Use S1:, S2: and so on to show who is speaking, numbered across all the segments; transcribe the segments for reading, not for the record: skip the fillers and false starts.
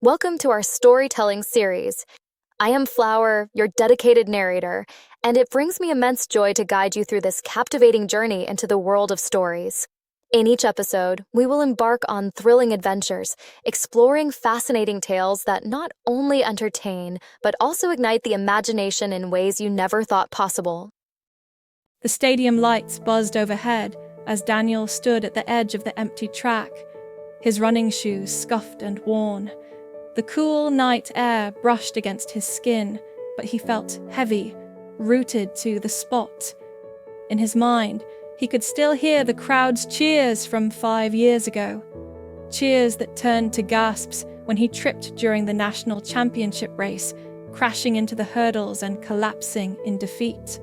S1: Welcome to our storytelling series. I am Flower, your dedicated narrator, and it brings me immense joy to guide you through this captivating journey into the world of stories. In each episode, we will embark on thrilling adventures, exploring fascinating tales that not only entertain, but also ignite the imagination in ways you never thought possible.
S2: The stadium lights buzzed overhead as Daniel stood at the edge of the empty track, his running shoes scuffed and worn. The cool night air brushed against his skin, but he felt heavy, rooted to the spot. In his mind, he could still hear the crowd's cheers from 5 years ago. Cheers that turned to gasps when he tripped during the national championship race, crashing into the hurdles and collapsing in defeat.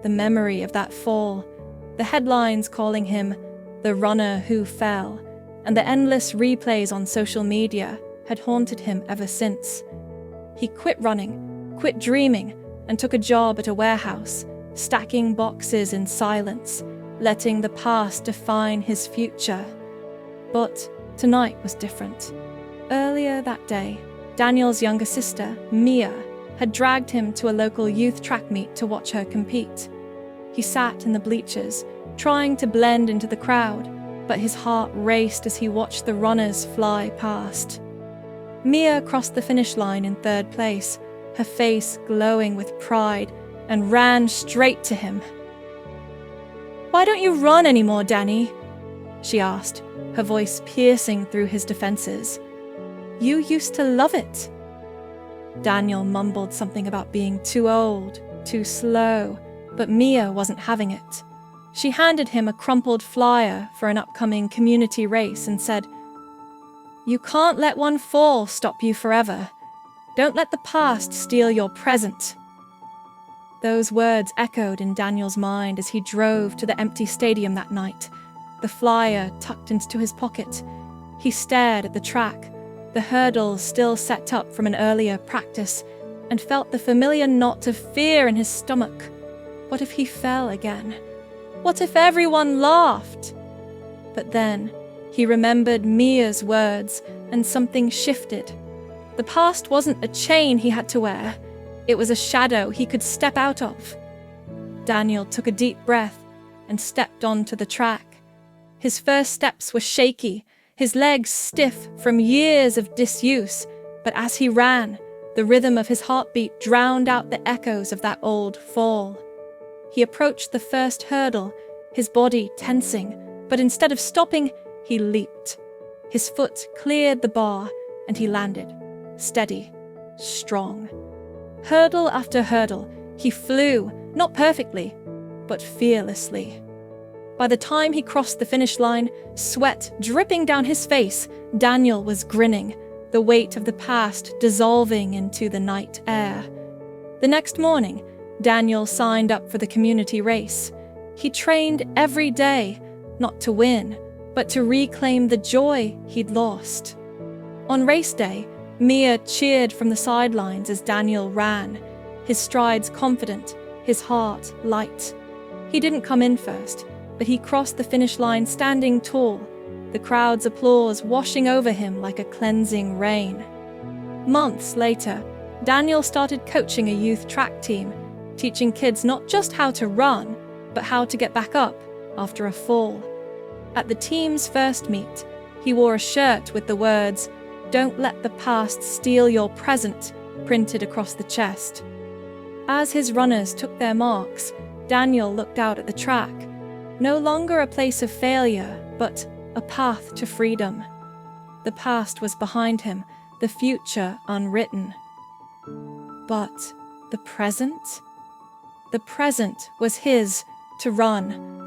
S2: The memory of that fall, the headlines calling him the runner who fell, and the endless replays on social media had haunted him ever since. He quit running, quit dreaming, and took a job at a warehouse, stacking boxes in silence, letting the past define his future. But tonight was different. Earlier that day, Daniel's younger sister, Mia, had dragged him to a local youth track meet to watch her compete. He sat in the bleachers, trying to blend into the crowd, but his heart raced as he watched the runners fly past. Mia crossed the finish line in 3rd place, her face glowing with pride, and ran straight to him. "Why don't you run anymore, Danny?" she asked, her voice piercing through his defenses. "You used to love it." Daniel mumbled something about being too old, too slow, but Mia wasn't having it. She handed him a crumpled flyer for an upcoming community race and said, "You can't let one fall stop you forever. Don't let the past steal your present." Those words echoed in Daniel's mind as he drove to the empty stadium that night, the flyer tucked into his pocket. He stared at the track, the hurdles still set up from an earlier practice, and felt the familiar knot of fear in his stomach. What if he fell again? What if everyone laughed? But then, he remembered Mia's words, and something shifted. The past wasn't a chain he had to wear. It was a shadow he could step out of. Daniel took a deep breath and stepped onto the track. His first steps were shaky, his legs stiff from years of disuse, but as he ran, the rhythm of his heartbeat drowned out the echoes of that old fall. He approached the first hurdle, his body tensing, but instead of stopping, he leaped. His foot cleared the bar, and he landed, steady, strong. Hurdle after hurdle, he flew, not perfectly, but fearlessly. By the time he crossed the finish line, sweat dripping down his face, Daniel was grinning, the weight of the past dissolving into the night air. The next morning, Daniel signed up for the community race. He trained every day, not to win, but to reclaim the joy he'd lost. On race day, Mia cheered from the sidelines as Daniel ran, his strides confident, his heart light. He didn't come in first, but he crossed the finish line standing tall, the crowd's applause washing over him like a cleansing rain. Months later, Daniel started coaching a youth track team, teaching kids not just how to run, but how to get back up after a fall. At the team's first meet, he wore a shirt with the words, "Don't let the past steal your present," printed across the chest. As his runners took their marks, Daniel looked out at the track, no longer a place of failure, but a path to freedom. The past was behind him, the future unwritten. But the present? The present was his to run,